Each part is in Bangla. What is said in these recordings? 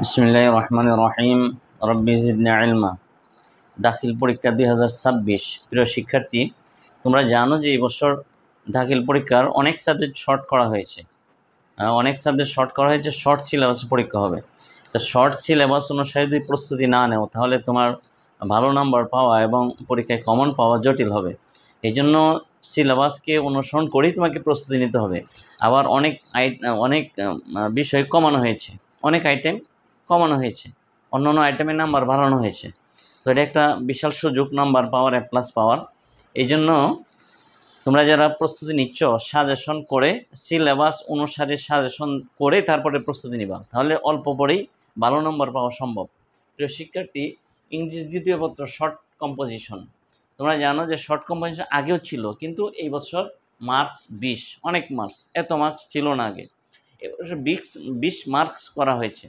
বিসমিল্লাহির রহমানির রহিম। রব্বি জিদনি ইলমা। দাখিল পরীক্ষা 2026। প্রিয় শিক্ষার্থী, তোমরা জানো যে এই বছর দাখিল পরীক্ষার অনেক সাবজেক্ট শর্ট করা হয়েছে। শর্ট সিলেবাসে পরীক্ষা হবে। তো শর্ট সিলেবাস অনুসারে যদি প্রস্তুতি না নেও তাহলে তোমার ভালো নাম্বার পাওয়া এবং পরীক্ষায় কমন পাওয়া জটিল হবে। এই জন্য সিলেবাসকে অনুসরণ করেই তোমাকে প্রস্তুতি নিতে হবে। আবার অনেক বিষয় কমানো হয়েছে, অনেক আইটেম কমানো হয়েছে, অন্য অন্য আইটেমের নাম্বার বাড়ানো হয়েছে। তো এটা একটা বিশাল সুযোগ নাম্বার পাওয়ার, A+ পাওয়ার। এই জন্য তোমরা যারা প্রস্তুতি নিচ্ছ, সাজেশন করে সিলেবাস অনুসারে সাজেশন করে তারপরে প্রস্তুতি নিবা, তাহলে অল্প পরেই ভালো নম্বর পাওয়া সম্ভব। প্রিয় শিক্ষার্থী, ইংরেজি দ্বিতীয় পত্র শর্ট কম্পোজিশন, তোমরা জানো যে শর্ট কম্পোজিশন আগেও ছিল, কিন্তু এই বছর মার্কস 20, অনেক মার্কস, এত মার্কস ছিল না আগে। এবছর 20 মার্কস করা হয়েছে।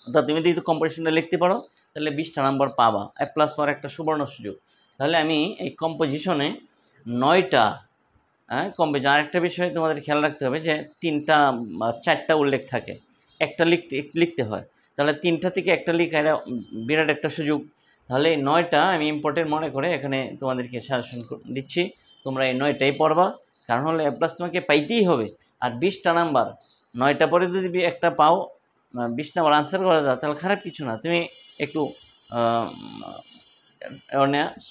তো তুমি যদি কম্পোজিশনটা লিখতে পারো তাহলে 20টা নাম্বার পাবা, A+ পাওয়ার একটা সুবর্ণ সুযোগ। তাহলে আমি এই কম্পোজিশনে 9টা কম্পোজিশন। আরেকটা বিষয় তোমাদের খেয়াল রাখতে হবে যে 3টা বা 4টা উল্লেখ থাকে, একটা লিখতে হয়। তাহলে 3টা থেকে একটা লেখা, এটা বিরাট একটা সুযোগ। তাহলে এই 9টা আমি ইম্পর্টেন্ট মনে করে এখানে তোমাদেরকে সাজেশন দিচ্ছি। তোমরা এই 9টাই পড়বা, কারণ হলে A+ তোমাকে পাইতেই হবে। আর 20টা নাম্বার, 9টা পরে যদি একটা পাও, 20 নাম্বার আনসার করা যায়, তাহলে খারাপ কিছু না। তুমি একটু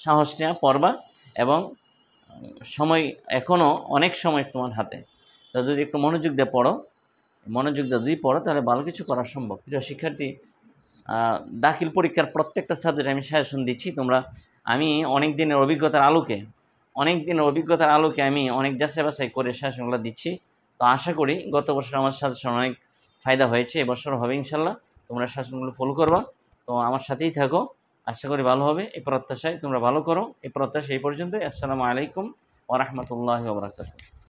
সাহস নেওয়া পড়বা, এবং সময় এখনও অনেক সময় তোমার হাতে। তা যদি একটু মনোযোগ দিয়ে পড়ো তাহলে ভালো কিছু করা সম্ভব। প্রিয় শিক্ষার্থী, দাখিল পরীক্ষার প্রত্যেকটা সাবজেক্ট আমি সাজেশন দিচ্ছি। আমি অনেক দিনের অভিজ্ঞতার আলোকে আমি অনেক যাচাই বাছাই করে সাজেশনগুলো দিচ্ছি। তো আশা করি গত বছর আমার সাজেশন অনেক ফায়দা হয়েছে, এবছর হবে ইনশাল্লাহ। তোমরা সাজেশনগুলো ফলো করবা, তো আমার সাথেই থাকো। আশা করি ভালো হবে, এই প্রত্যাশায় তোমরা ভালো করো। এই প্রত্যাশা এই পর্যন্তই। আসসালামু আলাইকুম ওয়া রাহমাতুল্লাহি ওয়া বারাকাতুহু।